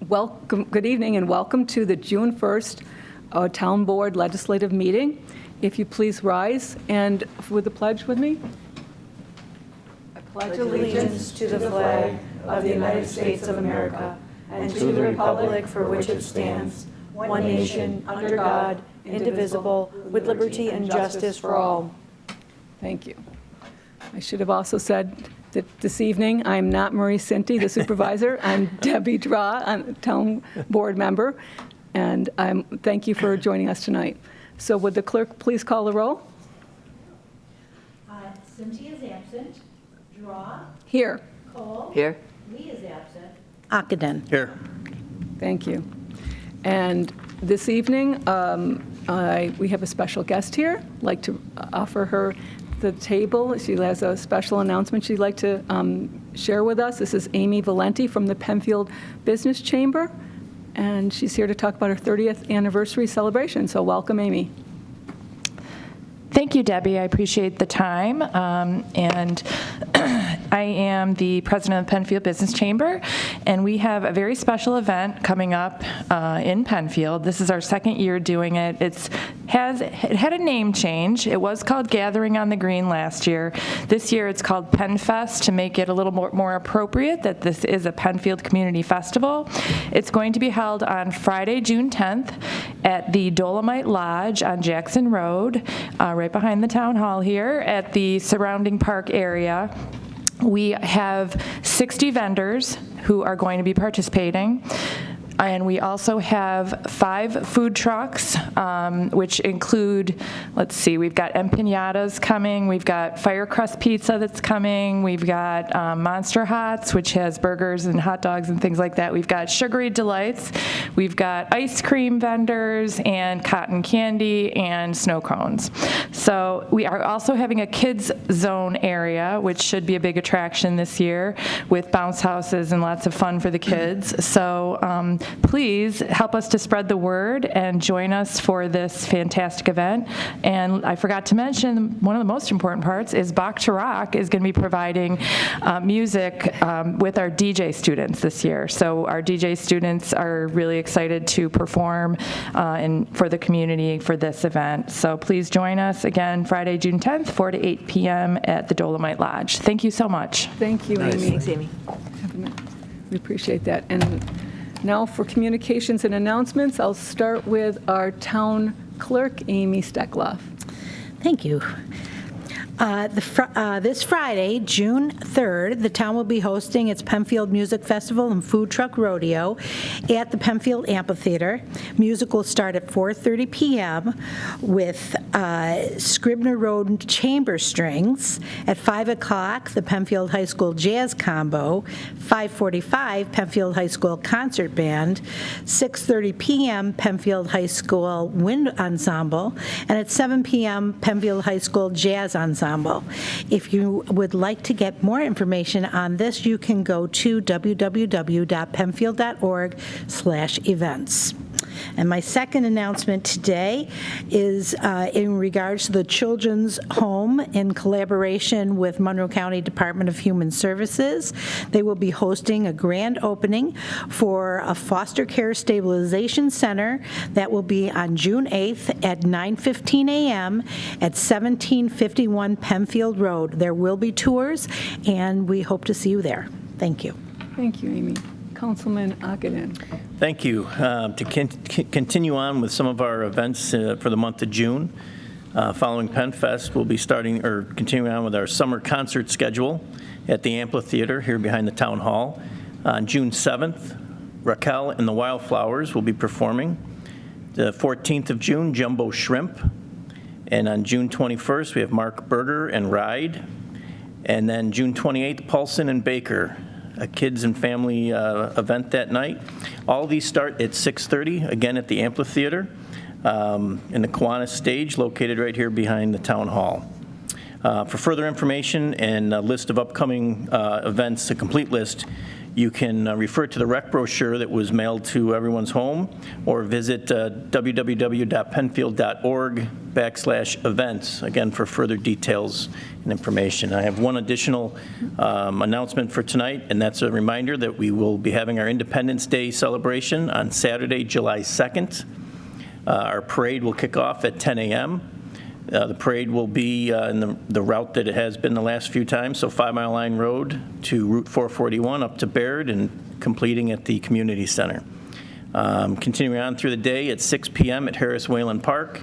Good evening and welcome to the June 1st Town Board Legislative Meeting. If you please rise and with the pledge with me. I pledge allegiance to the flag of the United States of America and to the republic for which it stands, one nation, under God, indivisible, with liberty and justice for all. Thank you. I should have also said that this evening I'm not Marie Cinti, the supervisor. I'm Debbie Drawe, I'm a town board member, and thank you for joining us tonight. So would the clerk please call the roll? Cinti is absent. Drawe? Here. Kohl? Here. Lee is absent. Ockenden. Here. Thank you. And this evening, we have a special guest here. I'd like to offer her the table. She has a special announcement she'd like to share with us. This is Amy Valenti from the Penfield Business Chamber, and she's here to talk about her 30th anniversary celebration. So welcome, Amy. Thank you, Debbie. I appreciate the time. And I am the president of the Penfield Business Chamber, and we have a very special event coming up in Penfield. This is our second year doing it. It had a name change. It was called Gathering on the Green last year. This year it's called PenFest to make it a little more appropriate that this is a Penfield Community Festival. It's going to be held on Friday, June 10th at the Dolomite Lodge on Jackson Road, right behind the town hall here at the surrounding park area. We have 60 vendors who are going to be participating. And we also have 5 food trucks, which include, let's see, we've got empanadas coming, we've got fire crust pizza that's coming, we've got Monster Hots, which has burgers and hot dogs and things like that. We've got Sugary Delights, we've got ice cream vendors and cotton candy and snow cones. So we are also having a kids zone area, which should be a big attraction this year with bounce houses and lots of fun for the kids. So please help us to spread the word and join us for this fantastic event. And I forgot to mention, one of the most important parts is Bach to Rock is going to be providing music with our DJ students this year. So our DJ students are really excited to perform for the community for this event. So please join us again Friday, June 10th, 4 to 8 p.m. at the Dolomite Lodge. Thank you so much. Thank you, Nice. Amy. Thanks, Amy. We appreciate that. And now for communications and announcements, I'll start with our town clerk, Amy Steckloff. Thank you. This Friday, June 3rd, the town will be hosting its Penfield Music Festival and Food Truck Rodeo at the Penfield Amphitheater. Music will start at 4:30 p.m. with Scribner Road Chamber Strings. At 5 o'clock, the Penfield High School Jazz Combo. 5:45, Penfield High School Concert Band. 6:30 p.m., Penfield High School Wind Ensemble. And at 7 p.m., Penfield High School Jazz Ensemble. If you would like to get more information on this, you can go to www.penfield.org/events. And my second announcement today is in regards to the Children's Home in collaboration with Monroe County Department of Human Services. They will be hosting a grand opening for a foster care stabilization center that will be on June 8th at 9:15 a.m. at 1751 Penfield Road. There will be tours, and we hope to see you there. Thank you. Thank you, Amy. Councilman Ockenden. Thank you. To continue on with some of our events for the month of June, following PenFest, we'll be continuing on with our summer concert schedule at the Amphitheater here behind the Town Hall. On June 7th, Raquel and the Wildflowers will be performing. The 14th of June, Jumbo Shrimp. And on June 21st, we have Mark Berger and Ride. And then June 28th, Paulson and Baker, a kids and family event that night. All these start at 6:30, again at the Amphitheater, in the Kiwanis stage, located right here behind the Town Hall. For further information and a list of upcoming events, a complete list, You can refer to the rec brochure that was mailed to everyone's home, or visit www.penfield.org/events, again, for further details and information. I have one additional announcement for tonight, and that's a reminder that we will be having our Independence Day celebration on Saturday, July 2nd. Our parade will kick off at 10 a.m. The parade will be in the route that it has been the last few times, so 5 Mile Line Road to Route 441 up to Baird and completing at the Community Center. Continuing on through the day at 6 p.m. at Harris Whalen Park.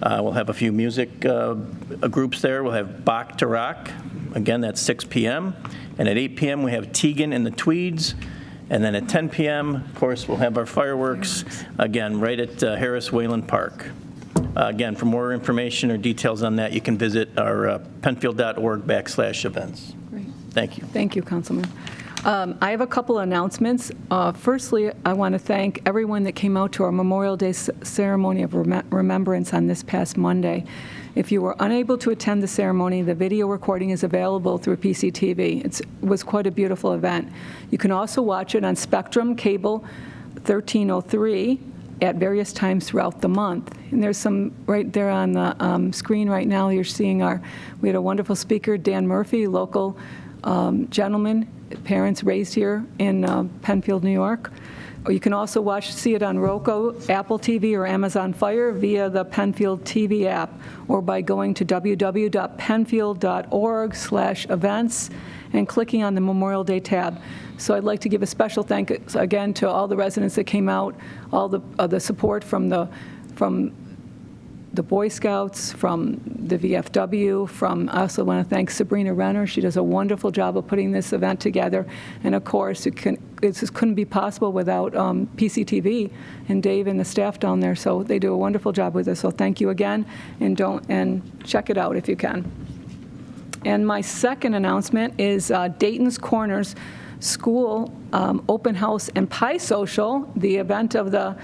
We'll have a few music groups there. We'll have Bach to Rock. Again, that's 6 p.m. And at 8 p.m. we have Tegan and the Tweeds. And then at 10 p.m., of course, we'll have our fireworks, again, right at Harris Whalen Park. Again, for more information or details on that, you can visit our penfield.org/events. Great. Thank you. Thank you, Councilman. I have a couple announcements. Firstly, I want to thank everyone that came out to our Memorial Day ceremony of remembrance on this past Monday. If you were unable to attend the ceremony, the video recording is available through PCTV. It was quite a beautiful event. You can also watch it on Spectrum Cable 1303 at various times throughout the month. And there's some right there on the screen right now. You're seeing we had a wonderful speaker, Dan Murphy, local gentleman, parents raised here in Penfield, New York. Or you can also see it on Roku, Apple TV, or Amazon Fire via the Penfield TV app, or by going to www.penfield.org/events and clicking on the Memorial Day tab. So I'd like to give a special thanks again to all the residents that came out, all the support from the Boy Scouts, from the VFW, I also want to thank Sabrina Renner. She does a wonderful job of putting this event together. And of course, it just couldn't be possible without PCTV and Dave and the staff down there. So they do a wonderful job with this. So thank you again, and check it out if you can. And my second announcement is Dayton's Corners School Open House and Pie Social. The event of the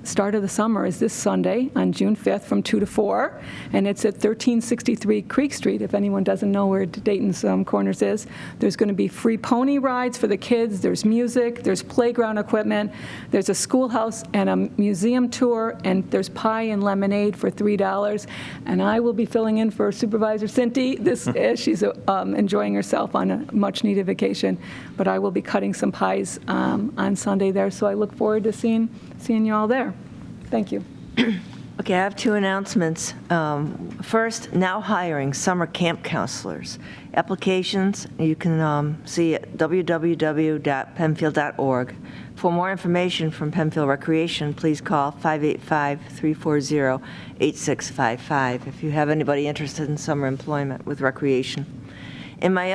start of the summer is this Sunday on June 5th from 2 to 4, and it's at 1363 Creek Street. If anyone doesn't know where Dayton's Corners is, there's going to be free pony rides for the kids, there's music, there's playground equipment, there's a schoolhouse and a museum tour, and there's pie and lemonade for $3. And I will be filling in for Supervisor Cinti. She's enjoying herself on a much-needed vacation, but I will be cutting some pies on Sunday there, so I look forward to seeing you all there. Thank you. Okay, I have two announcements. First, now hiring summer camp counselors. Applications you can see at www.penfield.org. For more information from Penfield Recreation, please call 585-340-8655 if you have anybody interested in summer employment with recreation. And my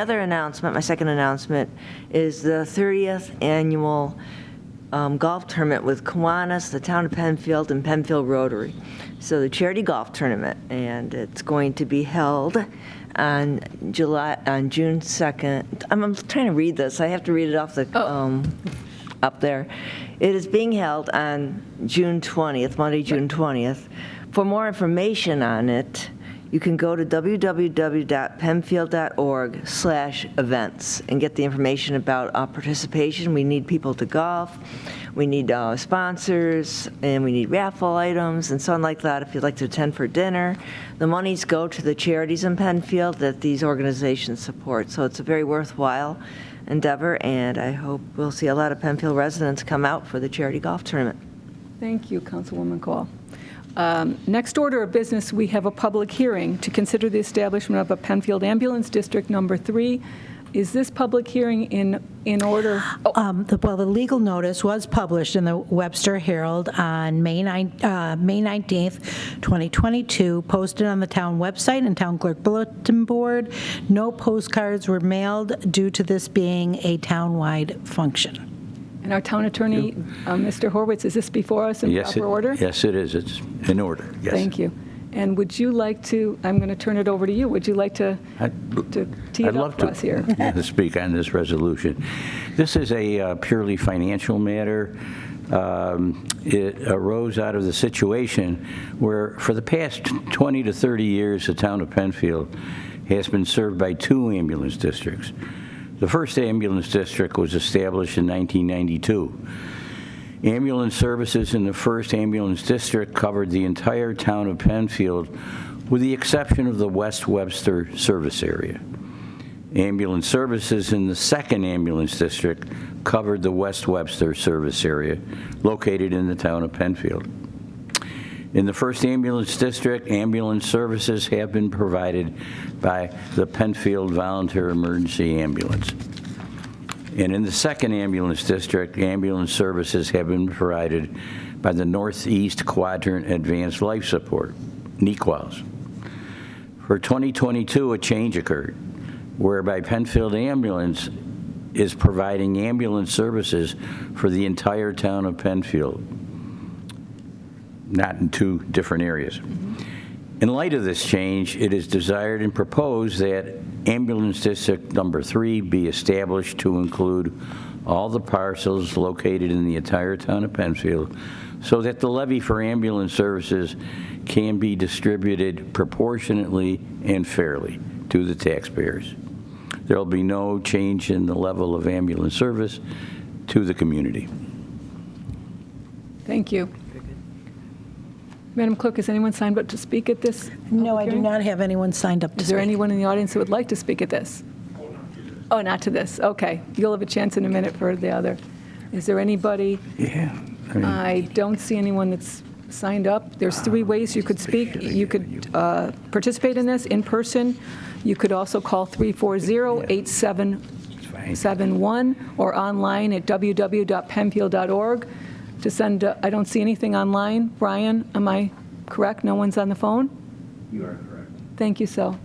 second announcement, is the 30th annual golf tournament with Kiwanis, the town of Penfield, and Penfield Rotary. So the charity golf tournament, and it's going to be held on June 2nd. I'm trying to read this. I have to read it off the up there. It is being held on June 20th, Monday, June 20th. For more information on it, you can go to www.penfield.org/events and get the information about participation. We need people to golf, we need sponsors, and we need raffle items and so on like that if you'd like to attend for dinner. The monies go to the charities in Penfield that these organizations support, so it's a very worthwhile endeavor, and I hope we'll see a lot of Penfield residents come out for the charity golf tournament. Thank you, Councilwoman Kohl. Next order of business, we have a public hearing to consider the establishment of a Penfield Ambulance District Number 3. Is this public hearing in order? The legal notice was published in the Webster Herald on May 19th, 2022, posted on the town website and town clerk bulletin board. No postcards were mailed due to this being a town-wide function. And our town attorney, Mr. Horwitz, is this before us in proper order? Yes, it is. It's in order, yes. Thank you. And would you like to, I'm going to turn it over to you, would you like to tee it up for us here? I'd love to speak on this resolution. This is a purely financial matter. It arose out of the situation where for the past 20 to 30 years, the town of Penfield has been served by two ambulance districts. The first ambulance district was established in 1992. Ambulance services in the first ambulance district covered the entire town of Penfield, with the exception of the West Webster service area. Ambulance services in the second ambulance district covered the West Webster service area, located in the town of Penfield. In the first ambulance district, ambulance services have been provided by the Penfield Volunteer Emergency Ambulance. And in the second ambulance district, ambulance services have been provided by the Northeast Quadrant Advanced Life Support, NEQALS. For 2022, a change occurred, whereby Penfield Ambulance is providing ambulance services for the entire town of Penfield, not in two different areas. In light of this change, it is desired and proposed that Ambulance District Number 3 be established to include all the parcels located in the entire town of Penfield, so that the levy for ambulance services can be distributed proportionately and fairly to the taxpayers. There will be no change in the level of ambulance service to the community. Thank you. Madam Clerk, has anyone signed up to speak at this? No, I public do hearing? not have anyone signed up to Is there speak. anyone in the audience who would like to speak at this? Oh, not to this. Okay. You'll have a chance in a minute for the other. Is there anybody? Yeah. I don't see anyone that's signed up. There's 3 ways you could speak. You could participate in this in person. You could also call 340-8771 or online at www.penfield.org to send. I don't see anything online. Brian, am I correct? No one's on the phone? You are correct. Thank you, so.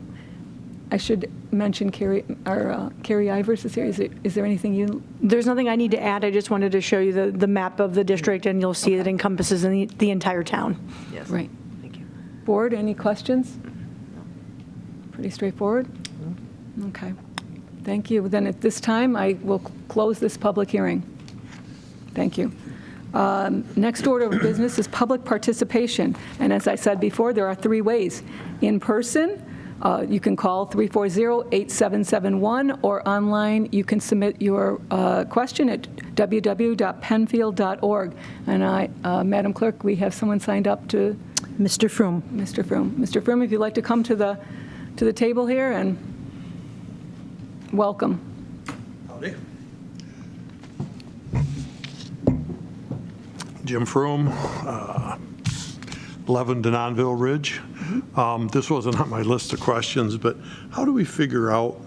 I should mention Carrie Ivers is here. Is there anything you? There's nothing I need to add. I just wanted to show you the map of the district, and you'll see it encompasses the entire town. Yes. Right. Thank you. Board, any questions? Pretty straightforward? Okay. Thank you. Then at this time, I will close this public hearing. Thank you. Next order of business is public participation. And as I said before, there are 3 ways. In person, you can call 340-8771, or online, you can submit your question at www.penfield.org. And Madam Clerk, we have someone signed up to. Mr. Froome. Mr. Froome. Mr. Froome, if you'd like to come to the table here, and welcome. Howdy. Jim Froome, 11 Denonville Ridge. This wasn't on my list of questions, but how do we figure out,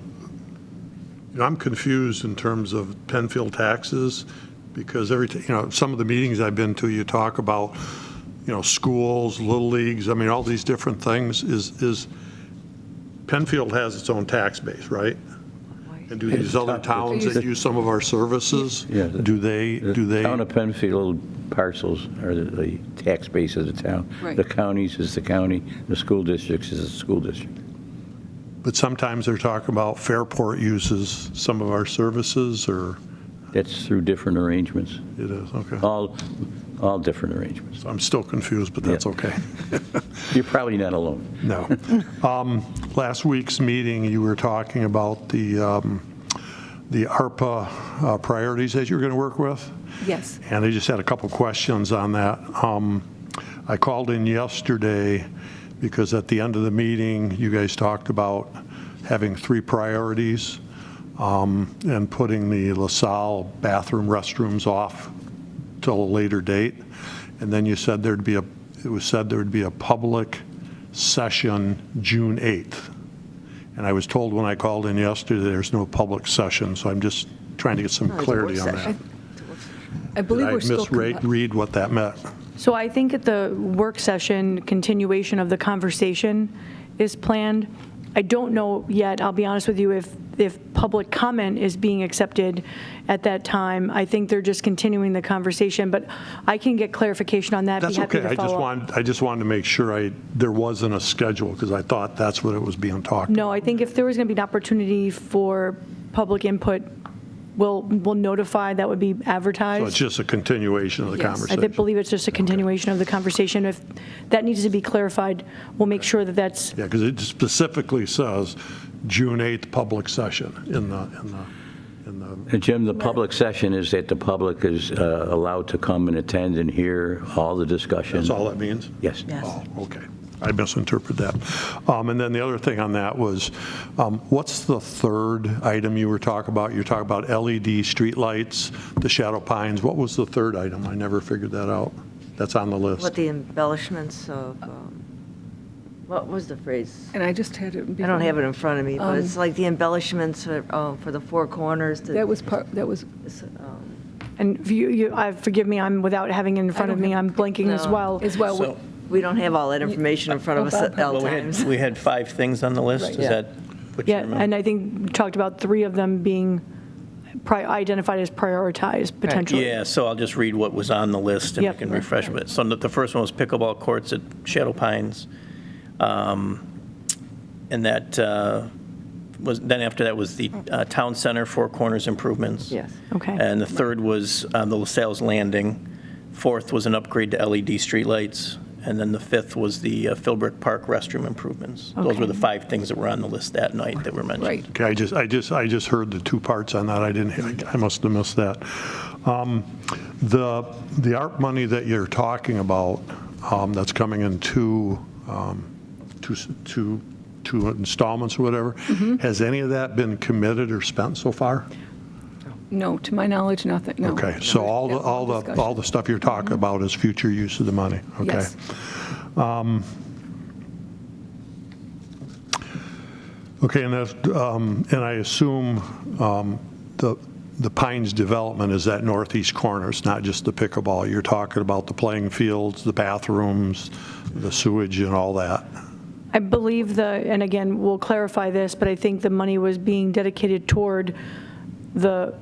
I'm confused in terms of Penfield taxes, because some of the meetings I've been to, you talk about, schools, little leagues, all these different things. Is Penfield has its own tax base, right? And do these other towns that use some of our services, do they? The town of Penfield parcels are the tax base of the town. Right. The counties is the county, the school districts is the school district. But sometimes they're talking about Fairport uses some of our services, or? That's through different arrangements, It is, okay. all different arrangements. I'm still confused, but that's Yeah. okay. You're probably not alone. No. Last week's meeting, you were talking about the ARPA priorities that you're going to work with. Yes. And I just had a couple questions on that. I called in yesterday because at the end of the meeting, you guys talked about having 3 priorities and putting the LaSalle bathroom restrooms off till a later date. And then you said it was said there would be a public session June 8th. And I was told when I called in yesterday, there's no public session, so I'm just trying to get some clarity on that. I believe we're still. Did I misread what that meant? So I think at the work session, continuation of the conversation is planned. I don't know yet, I'll be honest with you, if public comment is being accepted at that time. I think they're just continuing the conversation, but I can get clarification on that. That's Be happy okay. to follow up. I just wanted to make sure there wasn't a schedule, because I thought that's what it was being talked about. No, I think if there was going to be an opportunity for public input, we'll notify, that would be advertised. So it's just a continuation of the Yes. conversation. I believe it's just a continuation of the conversation. If that needs to be clarified, we'll make sure that that's. Yeah, because it specifically says June 8th public session in the. Jim, the public session is that the public is allowed to come and attend and hear all the discussion. That's all that means? Yes. Oh, okay. I misinterpreted that. And then the other thing on that was, what's the third item you were talking about? You're talking about LED streetlights, the shadow pines. What was the third item? I never figured that out. That's on the list. What the embellishments of, what was the phrase? And I just had it. I don't have it in front of me, but it's like the embellishments for the four corners. That was And forgive me, I'm without having it in front of me, I'm blanking as No. well. So- We don't have all that information in front of us at all Well, times. we had 5 things on the list. Right. Is Yeah. that what you Yeah, remember? and I think we talked about 3 of them being identified as prioritized potentially. Yeah, so I'll just read what was on the list and we Yep. can refresh a bit. So the first one was pickleball courts at Shadow Pines. And that then after that was the town center, Four Corners improvements. Yes. Okay. And the third was the LaSalle's Landing. Fourth was an upgrade to LED streetlights. And then the 5th was the Philbrook Park restroom improvements. Those were the 5 things that were on the list that night that were mentioned. Right. Okay, I just heard the 2 parts on that. I must have missed that. The ARP money that you're talking about, that's coming in two installments or whatever, has any of that been committed or spent so far? No, to my knowledge, nothing, no. Okay, so That's all the stuff you're talking about is future use of the money, okay? Yes. Okay, and I assume the Pines development is that northeast corner. It's not just the pickleball. You're talking about the playing fields, the bathrooms, the sewage, and all that. I believe and again, we'll clarify this, but I think the money was being dedicated toward the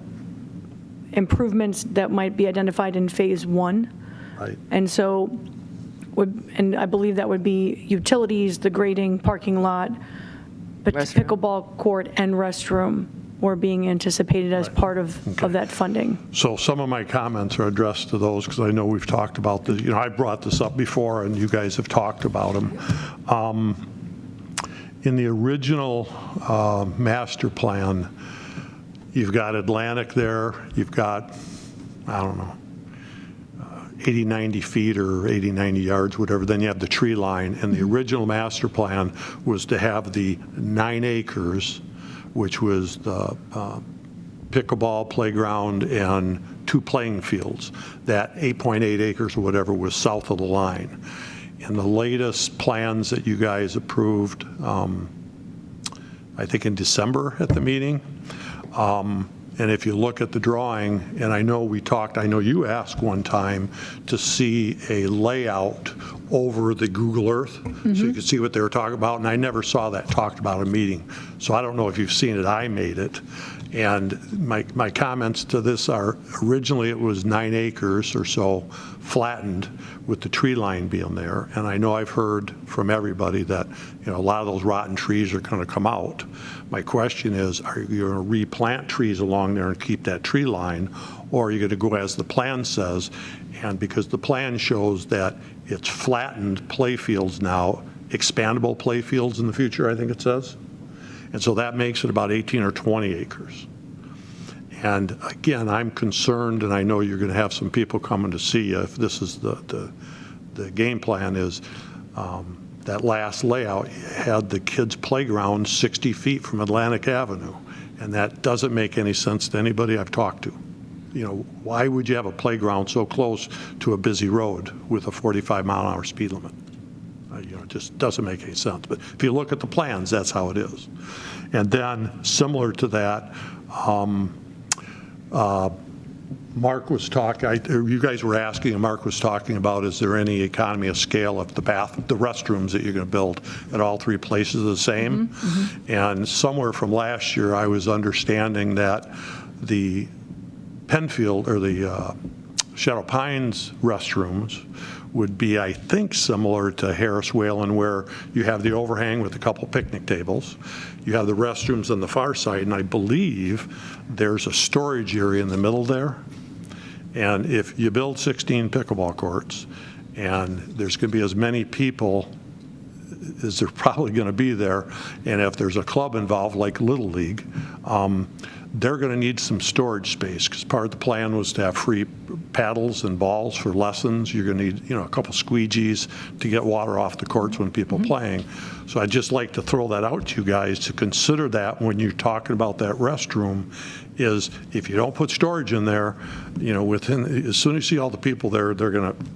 improvements that might be identified in Phase 1. Right. And so, and I believe that would be utilities, the grading, parking lot, but Restroom. pickleball court and restroom were being anticipated as part of that funding. So some of my comments are addressed to those because I know we've talked about this. You know, I brought this up before and you guys have talked about them. In the original master plan, you've got Atlantic there, you've got, I don't know, 80, 90 feet or 80, 90 yards, whatever. Then you have the tree line. And the original master plan was to have the 9 acres, which was the pickleball playground and 2 playing fields. That 8.8 acres or whatever was south of the line. In the latest plans that you guys approved, I think in December at the meeting, and if you look at the drawing, and I know you asked one time to see a layout over the Google Earth so you could see what they were talking about, and I never saw that talked about in a meeting. So I don't know if you've seen it, I made it. And my comments to this are, originally it was 9 acres or so flattened with the tree line being there. And I know I've heard from everybody that, you know, a lot of those rotten trees are going to come out. My question is, are you going to replant trees along there and keep that tree line? Or are you going to go as the plan says? And because the plan shows that it's flattened play fields now, expandable play fields in the future, I think it says. And so that makes it about 18 or 20 acres. And again, I'm concerned, and I know you're going to have some people coming to see you if this is the game plan is that last layout had the kids' playground 60 feet from Atlantic Avenue. And that doesn't make any sense to anybody I've talked to. You know, why would you have a playground so close to a busy road with a 45-mile-an-hour speed limit? You know, it just doesn't make any sense. But if you look at the plans, that's how it is. And then, similar to that, Mark was talking, you guys were asking, and Mark was talking about, is there any economy of scale if the restrooms that you're going to build at all 3 places are the same? And somewhere from last year, I was understanding that the Penfield, or the Shadow Pines restrooms would be, I think, similar to Harris Whalen, where you have the overhang with a couple picnic tables. You have the restrooms on the far side, and I believe there's a storage area in the middle there. And if you build 16 pickleball courts, and there's going to be as many people as there's probably going to be there, and if there's a club involved like Little League, they're going to need some storage space because part of the plan was to have free paddles and balls for lessons. You're going to need, a couple squeegees to get water off the courts when people are playing. So I'd just like to throw that out to you guys to consider that when you're talking about that restroom. Is if you don't put storage in there, as soon as you see all the people there,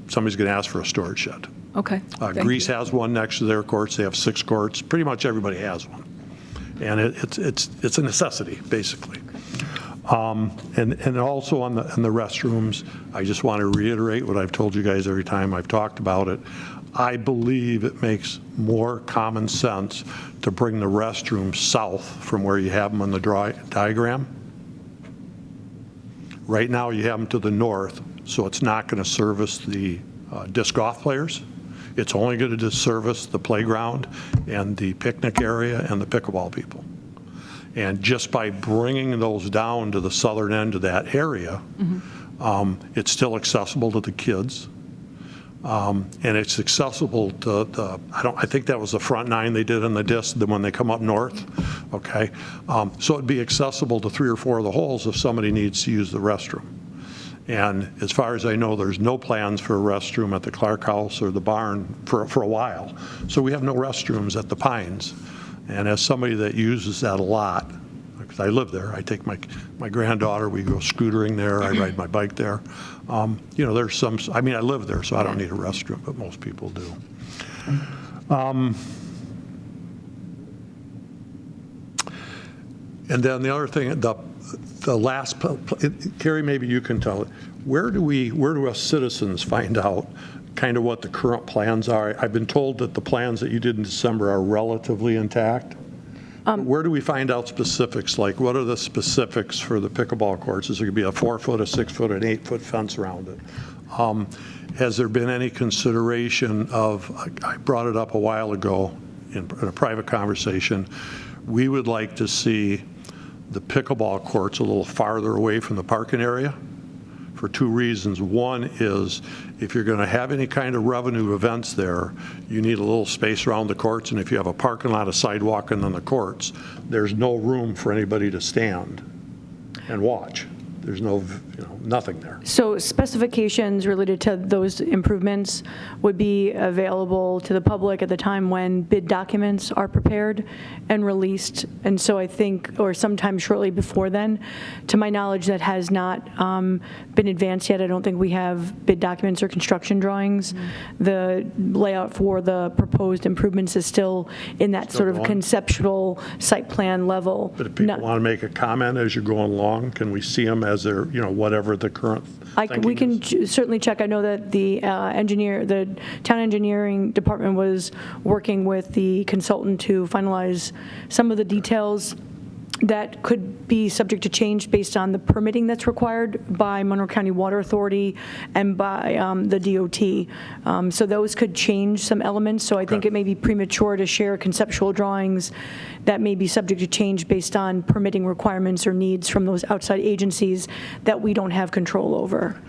somebody's going to ask for a storage shed. Okay. Thank Greece you. has one next to their courts. They have 6 courts. Pretty much everybody has one. And it's a necessity, basically. And also on the restrooms, I just want to reiterate what I've told you guys every time I've talked about it. I believe it makes more common sense to bring the restrooms south from where you have them on the diagram. Right now, you have them to the north, so it's not going to service the disc golf players. It's only going to service the playground and the picnic area and the pickleball people. And just by bringing those down to the southern end of that area, it's still accessible to the kids. And it's accessible to I think that was the front 9 they did in the disc when they come up north. Okay. So it'd be accessible to 3 or 4 of the holes if somebody needs to use the restroom. And as far as I know, there's no plans for a restroom at the Clark House or the barn for a while. So we have no restrooms at the Pines. And as somebody that uses that a lot, because I live there, I take my granddaughter, we go scootering there, I ride my bike there. There's some, I live there, so I don't need a restroom, but most people do. And then the other thing, the last, Carrie, maybe you can tell it. Where do us citizens find out kind of what the current plans are? I've been told that the plans that you did in December are relatively intact. Where do we find out specifics? Like, what are the specifics for the pickleball courts? Is there going to be a 4-foot, a 6-foot, an 8-foot fence around it? Has there been any consideration of, I brought it up a while ago in a private conversation, we would like to see the pickleball courts a little farther away from the parking area for 2 reasons. One is if you're going to have any kind of revenue events there, you need a little space around the courts, and if you have a parking lot, a sidewalk, and then the courts, there's no room for anybody to stand and watch. There's nothing there. So specifications related to those improvements would be available to the public at the time when bid documents are prepared and released. And so I think, or sometime shortly before then, to my knowledge, that has not been advanced yet. I don't think we have bid documents or construction drawings. The layout for the proposed improvements is still in that sort of conceptual site plan level. But if people want to make a comment as you're going along, can we see them as they're, whatever the current we can certainly check. I know that the town engineering department was working with the consultant to finalize some of the details that could be subject to change based on the permitting that's required by Monroe County Water Authority and by the DOT. So those could change some elements. So I think it may be premature to share conceptual drawings that may be subject to change based on permitting requirements or needs from those outside agencies that we don't have control over.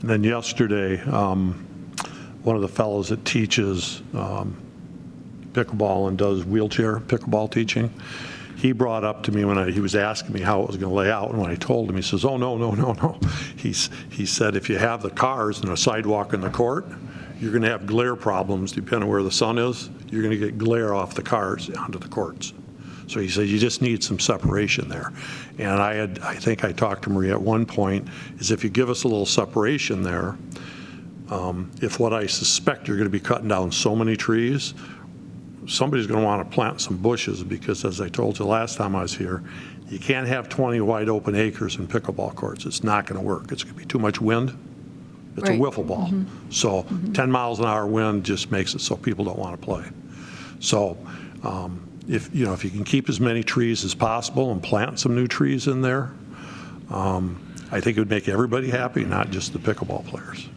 And then yesterday, one of the fellows that teaches pickleball and does wheelchair pickleball teaching, he brought up to me when he was asking me how it was going to lay out, and when I told him, he says, "Oh, no. He said, if you have the cars and a sidewalk in the court, you're going to have glare problems depending on where the sun is. You're going to get glare off the cars onto the courts." So he said, you just need some separation there. And I think I talked to Maria at one point, is if you give us a little separation there, if what I suspect you're going to be cutting down so many trees, somebody's going to want to plant some bushes, because as I told you last time I was here, you can't have 20 wide open acres in pickleball courts. It's not going to work. It's going to be too much wind. It's a wiffle ball. So 10 miles an hour wind just makes it so people don't want to play. So if you can keep as many trees as possible and plant some new trees in there, I think it would make everybody happy, not just the pickleball players.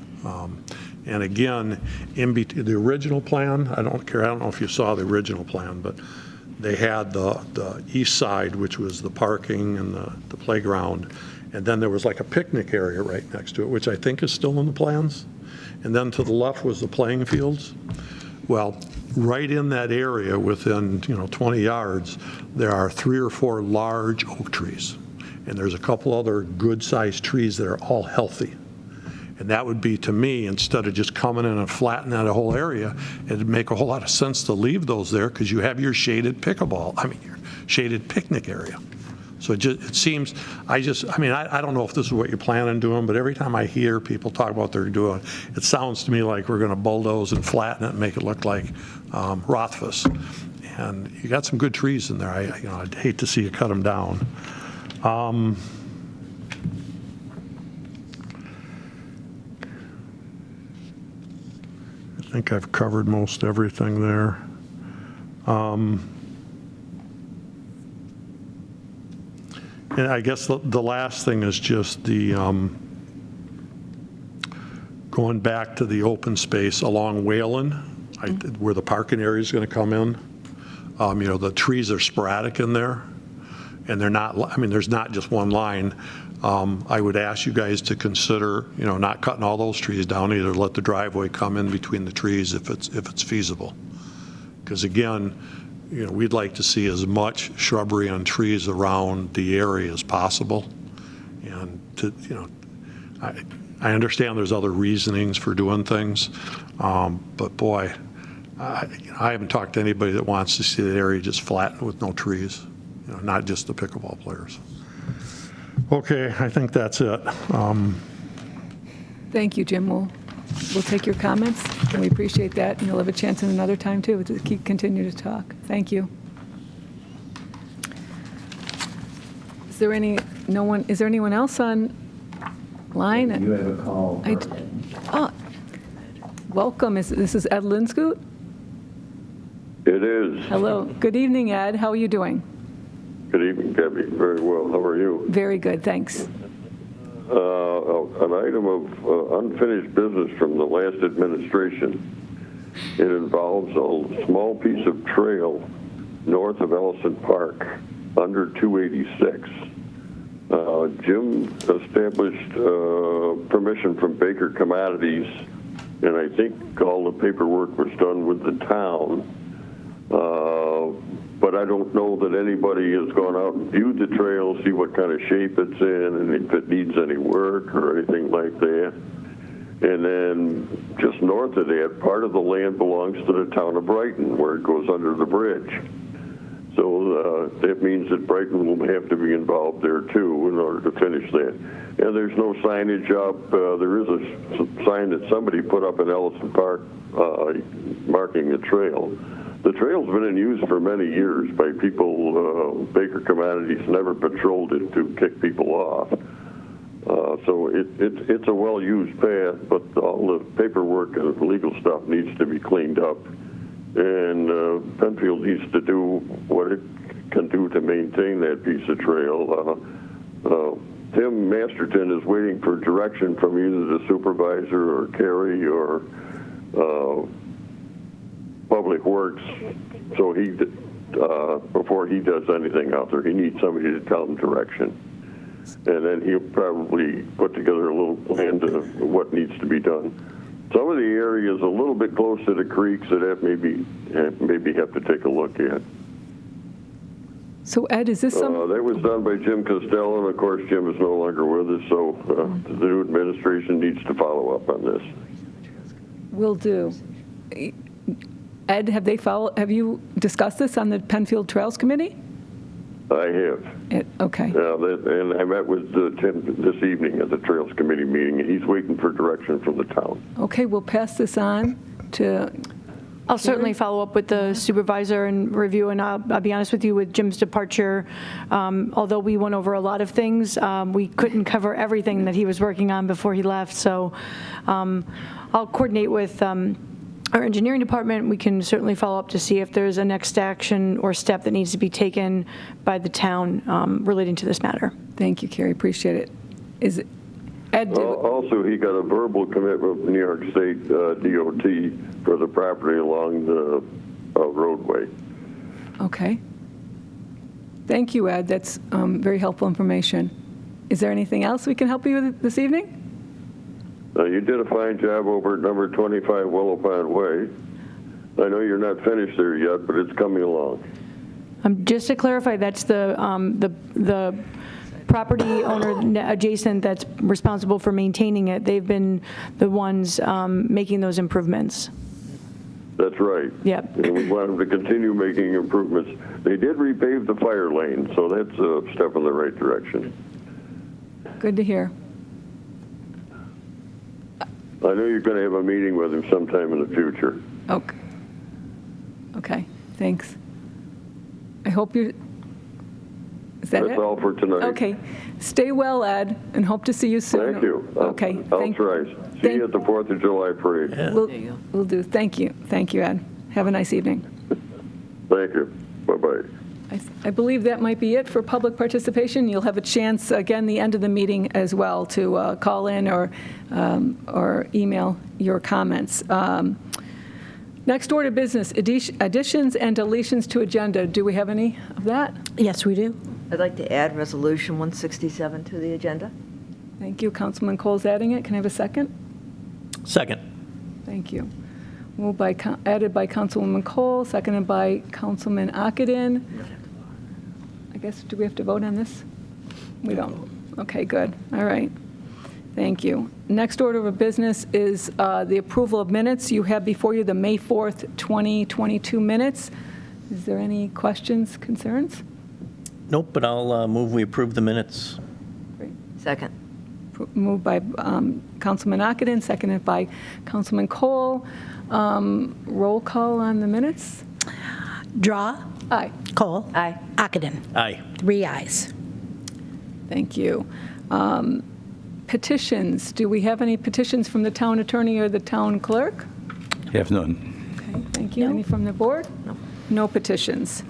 And again, the original plan, I don't know if you saw the original plan, but they had the east side, which was the parking and the playground, and then there was like a picnic area right next to it, which I think is still in the plans. And then to the left was the playing fields. Well, right in that area within 20 yards, there are 3 or 4 large oak trees. and there's a couple other good-sized trees that are all healthy. And that would be, to me, instead of just coming in and flattening out a whole area, it'd make a whole lot of sense to leave those there because you have your shaded your shaded picnic area. So it seems, I don't know if this is what you plan on doing, but every time I hear people talk about what they're doing, it sounds to me like we're going to bulldoze and flatten it and make it look like Rothfuss. And you got some good trees in there. I'd hate to see you cut them down. I think I've covered most everything there. And I guess the last thing is just the going back to the open space along Whalen, where the parking area is going to come in. The trees are sporadic in there, and they're not. There's not just one line. I would ask you guys to consider, not cutting all those trees down. Either let the driveway come in between the trees if it's feasible, because again, we'd like to see as much shrubbery and trees around the area as possible. And I understand there's other reasonings for doing things, but boy, I haven't talked to anybody that wants to see that area just flattened with no trees, not just the pickleball players. Okay, I think that's it. Thank you, Jim. We'll take your comments, and we appreciate that, and you'll have a chance in another time, too, to continue to talk. Thank you. Is there anyone else online? You have a call. Welcome. This is Ed Linscoot? It is. Hello. Good evening, Ed. How are you doing? Good evening, Debbie. Very well. How are you? Very good, thanks. An item of unfinished business from the last administration. It involves a small piece of trail north of Ellison Park under 286. Jim established permission from Baker Commodities, and I think all the paperwork was done with the town. But I don't know that anybody has gone out and viewed the trail, see what kind of shape it's in, and if it needs any work or anything like that. And then just north of that, part of the land belongs to the town of Brighton, where it goes under the bridge. So that means that Brighton will have to be involved there, too, in order to finish that. And there's no signage up. There is a sign that somebody put up in Ellison Park marking the trail. The trail's been in use for many years by people. Baker Commodities never patrolled it to kick people off. So it's a well-used path, but all the paperwork and legal stuff needs to be cleaned up. And Penfield needs to do what it can do to maintain that piece of trail. Tim Masterton is waiting for direction from either the supervisor or Carrie or Public Works, so before he does anything out there, he needs somebody to tell him direction. And then he'll probably put together a little plan to what needs to be done. Some of the areas a little bit close to the creeks that maybe have to take a look at. So, Ed, is this that was done by Jim Costello, and of course Jim is no longer with us, so the new administration needs to follow up on this. Will do. Ed, have you discussed this on the Penfield Trails Committee? I have. Okay. And I met with Tim this evening at the Trails Committee meeting, and he's waiting for direction from the town. Okay, we'll pass this on to... I'll certainly follow up with the supervisor and review, and I'll be honest with you, with Jim's departure, although we went over a lot of things, we couldn't cover everything that he was working on before he left, so I'll coordinate with our engineering department. We can certainly follow up to see if there's a next action or step that needs to be taken by the town relating to this matter. Thank you, Carrie. Appreciate it. Is it Ed? Also, he got a verbal commitment from New York State DOT for the property along the roadway. Okay. Thank you, Ed. That's very helpful information. Is there anything else we can help you with this evening? You did a fine job over at number 25 Willow Pond Way. I know you're not finished there yet, but it's coming along. Just to clarify, that's the property owner adjacent that's responsible for maintaining it, they've been the ones making those improvements. That's right. Yep. And we want them to continue making improvements. They did repave the fire lane, so that's a step in the right direction. Good to hear. I know you're going to have a meeting with him sometime in the future. Okay. Okay, thanks. I hope you, is that it? That's all for tonight. Okay. Stay well, Ed, and hope to see you soon. Thank you. Okay. I'll try. See you at the 4th of July parade. We'll do. Thank you. Thank you, Ed. Have a nice evening. Thank you. Bye-bye. I believe that might be it for public participation. You'll have a chance, again, the end of the meeting as well, to call in or email your comments. Next order of business, additions and deletions to agenda. Do we have any of that? Yes, we do. I'd like to add Resolution 167 to the agenda. Thank you. Councilman Kohl's adding it. Can I have a second? Second. Thank you. Moved by, added by Councilwoman Kohl, seconded by Councilman Ockenden. I guess, do we have to vote on this? We don't. Okay, good. All right. Thank you. Next order of business is the approval of minutes. You have before you the May 4th, 2022 minutes. Is there any questions, concerns? Nope, but I'll move we approve the minutes. Great. Second. Moved by Councilman Ockenden, seconded by Councilman Kohl. Roll call on the minutes. Drawe. Aye. Kohl. Aye. Ockenden. Aye. 3 ayes. Thank you. Petitions. Do we have any petitions from the town attorney or the town clerk? Have none. Okay, thank you. Any from the board? No. No petitions.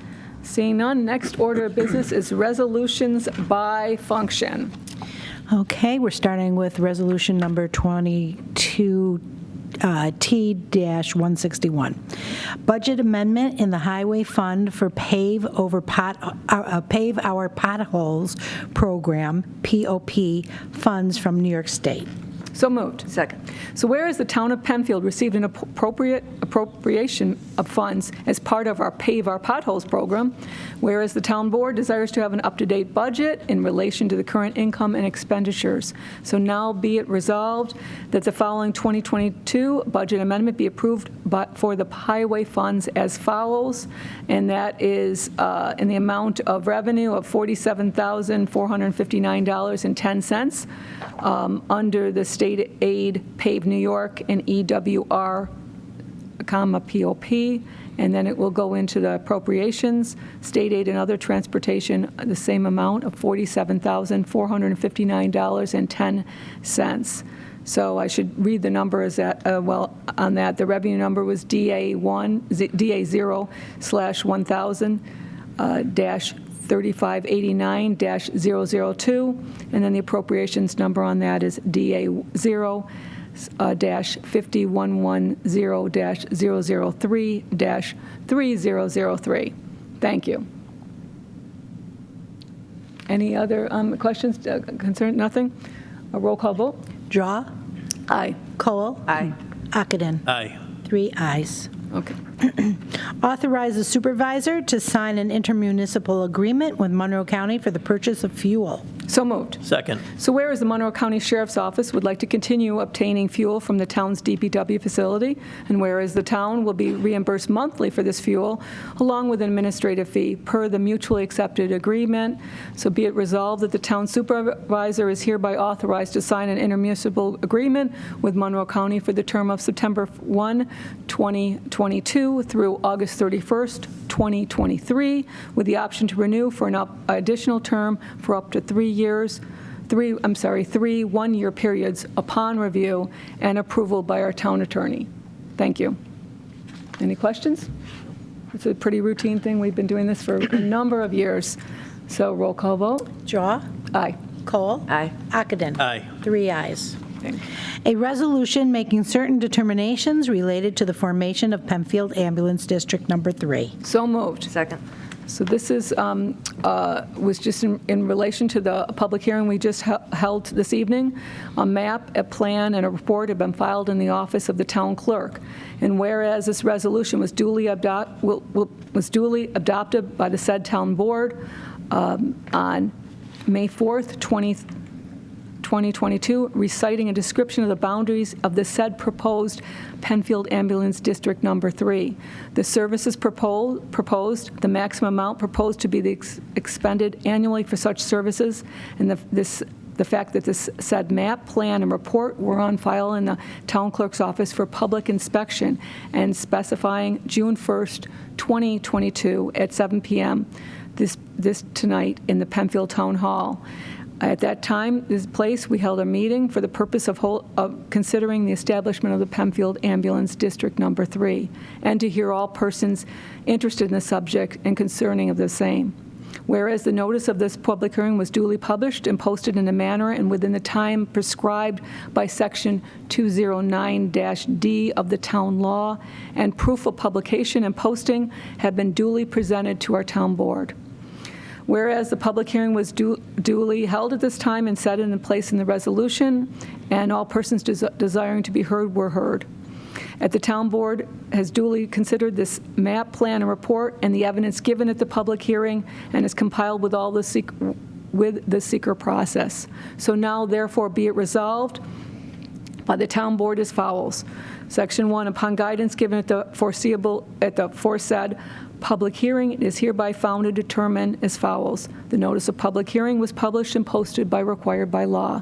Seeing none, next order of business is resolutions by function. Okay, we're starting with resolution number 22. T-161. Budget amendment in the Highway Fund for Pave Our Potholes Program, POP, funds from New York State. So moved. Second. So whereas the town of Penfield received an appropriation of funds as part of our Pave Our Potholes program, whereas the town board desires to have an up-to-date budget in relation to the current income and expenditures. So now be it resolved that the following 2022 budget amendment be approved for the highway funds as follows, and that is in the amount of revenue of $47,459.10 under the state aid Pave New York and EWR, POP, and then it will go into the appropriations, state aid and other transportation, the same amount of $47,459.10. So I should read the number as that, on that. The revenue number was DA0/1000 -3589-002, and then the appropriations number on that is DA0-5010-003-3003. Thank you. Any other questions, concern? Nothing? A roll call vote? Drawe. Aye. Kohl. Aye. Ockenden. Aye. 3 ayes. Okay. Authorize the supervisor to sign an intermunicipal agreement with Monroe County for the purchase of fuel. So moved. Second. So whereas the Monroe County Sheriff's Office would like to continue obtaining fuel from the town's DPW facility, and whereas the town will be reimbursed monthly for this fuel, along with an administrative fee per the mutually accepted agreement, so be it resolved that the town supervisor is hereby authorized to sign an intermunicipal agreement with Monroe County for the term of September 1, 2022 through August 31st, 2023, with the option to renew for an additional term for up to 3 one-year periods upon review and approval by our town attorney. Thank you. Any questions? It's a pretty routine thing. We've been doing this for a number of years. So roll call vote. Drawe. Aye. Kohl. Aye. Ockenden. Aye. 3 ayes. Okay. A resolution making certain determinations related to the formation of Penfield Ambulance District Number 3. So moved. Second. So this is, was just in relation to the public hearing we just held this evening. A map, a plan, and a report have been filed in the office of the town clerk. And whereas this resolution was duly adopted by the said town board on May 4th, 2022, reciting a description of the boundaries of the said proposed Penfield Ambulance District Number 3. The services proposed, the maximum amount proposed to be expended annually for such services, and the fact that this said map, plan, and report were on file in the town clerk's office for public inspection, and specifying June 1st, 2022 at 7 p.m. this tonight in the Penfield Town Hall. At that time, this place, we held a meeting for the purpose of considering the establishment of the Penfield Ambulance District Number 3, and to hear all persons interested in the subject and concerning of the same. Whereas the notice of this public hearing was duly published and posted in a manner and within the time prescribed by Section 209-D of the town law, and proof of publication and posting have been duly presented to our town board. Whereas the public hearing was duly held at this time and set in place in the resolution, and all persons desiring to be heard were heard. At the town board has duly considered this map, plan, and report, and the evidence given at the public hearing, and is compiled with all the seeker process. So now, therefore, be it resolved by the town board as follows. Section 1, upon guidance given at the aforesaid public hearing, it is hereby found and determined as follows. The notice of public hearing was published and posted required by law.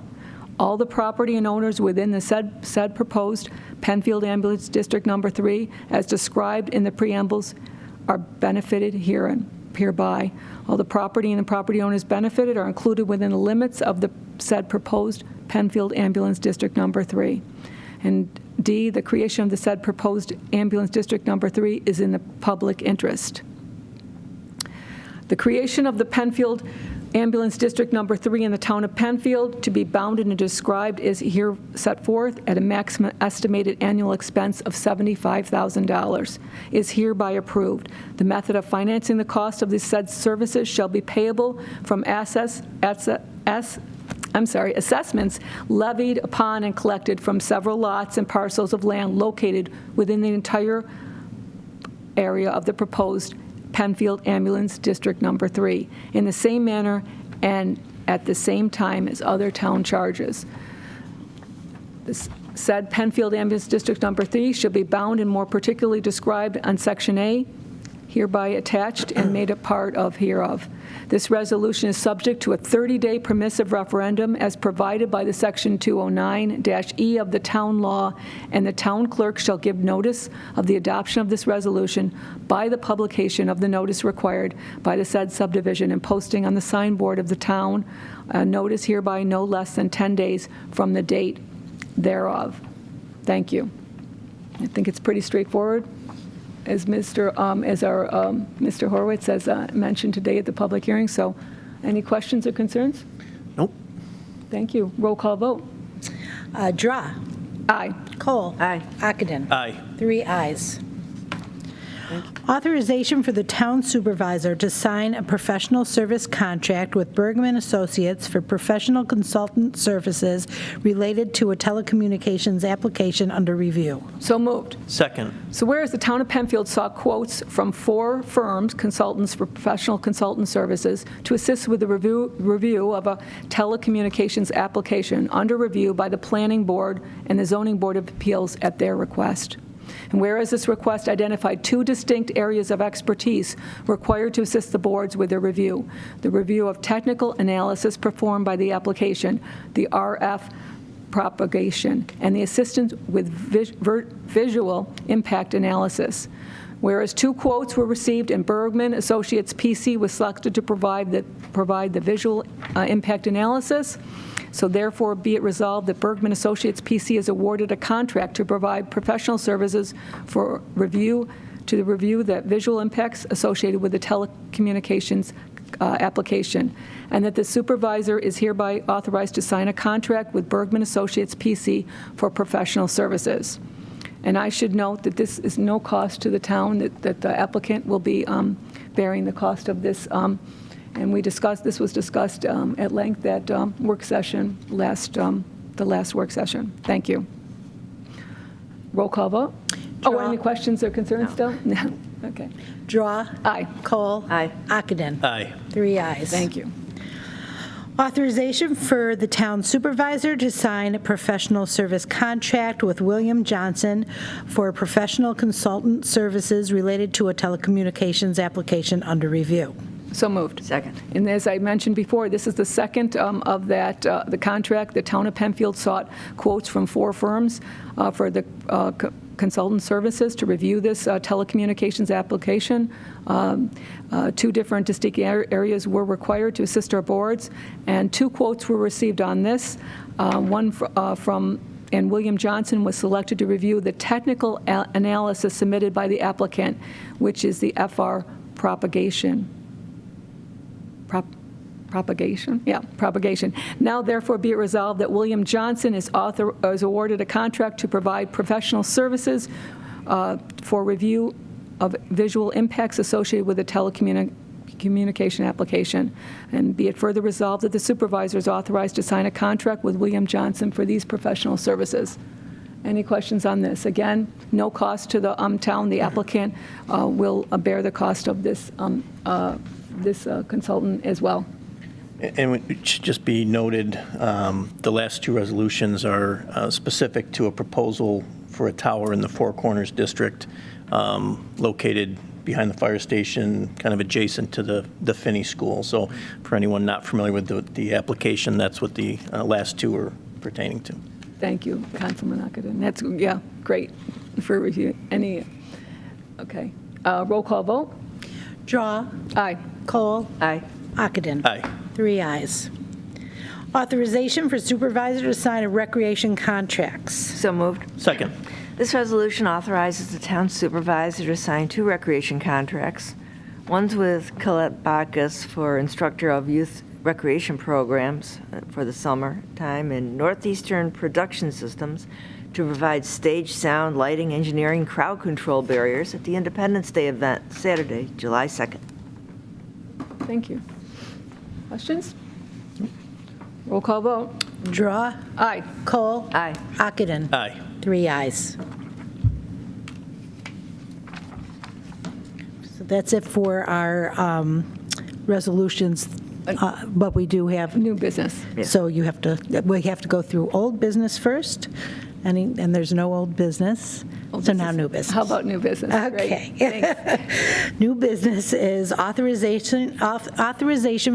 All the property and owners within the said proposed Penfield Ambulance District Number 3, as described in the preambles, are benefited hereby. All the property and the property owners benefited are included within the limits of the said proposed Penfield Ambulance District Number 3. And D, the creation of the said proposed Ambulance District Number 3 is in the public interest. The creation of the Penfield Ambulance District Number 3 in the town of Penfield to be bounded and described is here set forth at a maximum estimated annual expense of $75,000 is hereby approved. The method of financing the cost of the said services shall be payable from assessments levied upon and collected from several lots and parcels of land located within the entire area of the proposed Penfield Ambulance District Number 3, in the same manner and at the same time as other town charges. This said Penfield Ambulance District Number 3 shall be bound and more particularly described on Section A, hereby attached and made a part of hereof. This resolution is subject to a 30-day permissive referendum as provided by the Section 209-E of the town law, and the town clerk shall give notice of the adoption of this resolution by the publication of the notice required by the said subdivision and posting on the signboard of the town, notice hereby no less than 10 days from the date thereof. Thank you. I think it's pretty straightforward. As Mr. Horowitz has mentioned today at the public hearing. So any questions or concerns? Nope. Thank you. Roll call vote. Drawe. Aye. Kohl. Aye. Ockenden. Aye. 3 ayes. Authorization for the town supervisor to sign a professional service contract with Bergman Associates for professional consultant services related to a telecommunications application under review. So moved. Second. So whereas the town of Penfield saw quotes from 4 firms, consultants for professional consultant services, to assist with the review of a telecommunications application under review by the Planning Board and the Zoning Board of Appeals at their request. And whereas this request identified 2 distinct areas of expertise required to assist the boards with their review: the review of technical analysis performed by the application, the RF propagation, and the assistance with visual impact analysis. Whereas 2 quotes were received and Bergman Associates PC was selected to provide the visual impact analysis. So therefore, be it resolved that Bergman Associates PC is awarded a contract to provide professional services for review the visual impacts associated with the telecommunications application, and that the supervisor is hereby authorized to sign a contract with Bergman Associates PC for professional services. And I should note that this is no cost to the town, that the applicant will be bearing the cost of this. And this was discussed at length at work session, the last work session. Thank you. Roll call vote. Drawe. Any questions or concerns still? No. Okay. Drawe. Aye. Kohl. Aye. Ockenden. Aye. 3 ayes. Thank you. Authorization for the town supervisor to sign a professional service contract with William Johnson for professional consultant services related to a telecommunications application under review. So moved. Second. And as I mentioned before, this is the second of that, the contract. The town of Penfield sought quotes from 4 firms for the consultant services to review this telecommunications application. 2 different distinct areas were required to assist our boards, and 2 quotes were received on this. One from, and William Johnson was selected to review the technical analysis submitted by the applicant, which is the FR propagation. Propagation. Now, therefore, be it resolved that William Johnson is awarded a contract to provide professional services for review of visual impacts associated with the telecommunication application. And be it further resolved that the supervisor is authorized to sign a contract with William Johnson for these professional services. Any questions on this? Again, no cost to the town. The applicant will bear the cost of this consultant as well. And it should just be noted, the last 2 resolutions are specific to a proposal for a tower in the Four Corners district located behind the fire station, kind of adjacent to the Finney School. So for anyone not familiar with the application, that's what the last 2 are pertaining to. Thank you, Councilman Ockenden. That's, yeah, great for review. Okay. Roll call vote? Drawe. Aye. Kohl. Aye. Ockenden. Aye. 3 ayes. Authorization for supervisor to sign a recreation contracts. So moved. Second. This resolution authorizes the town supervisor to sign 2 recreation contracts. One's with Colette Bacchus for instructor of youth recreation programs for the summer time, and Northeastern Production Systems to provide stage sound, lighting, engineering, crowd control barriers at the Independence Day event, Saturday, July 2nd. Thank you. Questions? Roll call vote. Drawe. Aye. Kohl. Aye. Ockenden. Aye. 3 ayes. So that's it for our resolutions, but we do have, New business. so we have to go through old business first, and there's no old business. So now new business. How about new business? Okay. Great. Thanks. New business is authorization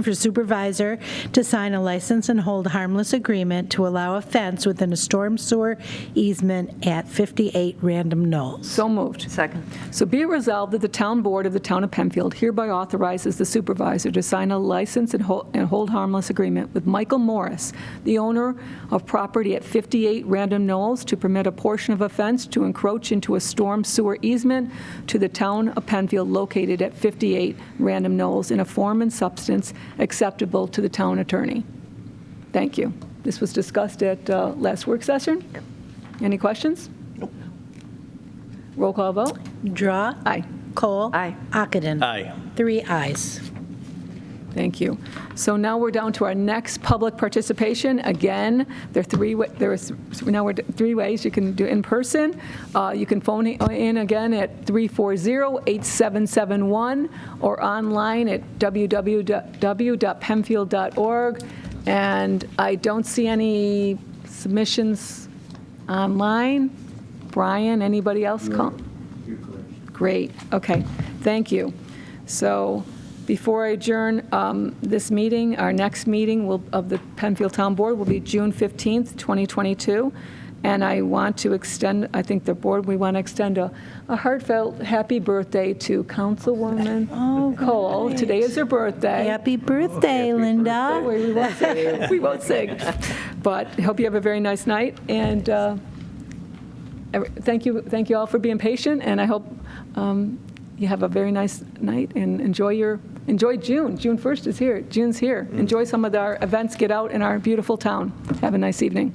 for supervisor to sign a license and hold harmless agreement to allow a fence within a storm sewer easement at 58 Random Knolls. So moved. Second. So be it resolved that the town board of the town of Penfield hereby authorizes the supervisor to sign a license and hold harmless agreement with Michael Morris, the owner of property at 58 Random Knolls, to permit a portion of a fence to encroach into a storm sewer easement to the town of Penfield located at 58 Random Knolls in a form and substance acceptable to the town attorney. Thank you. This was discussed at last work session. Any questions? Nope. Roll call vote. Drawe. Aye. Kohl. Aye. Ockenden. Aye. 3 ayes. Thank you. So now we're down to our next public participation. Again, now we're 3 ways you can do it in person. You can phone in again at 340-8771 or online at www.penfield.org. And I don't see any submissions online. Brian, anybody else call? Great. Okay. Thank you. So before I adjourn this meeting, our next meeting of the Penfield Town Board will be June 15th, 2022. And I want to extend, I think the board, we want to extend a heartfelt happy birthday to Councilwoman Kohl. Today is her birthday. Happy birthday, Linda. We won't sing. We won't sing. But I hope you have a very nice night. And thank you all for being patient. And I hope you have a very nice night and enjoy June. June 1st is here. June's here. Enjoy some of our events. Get out in our beautiful town. Have a nice evening.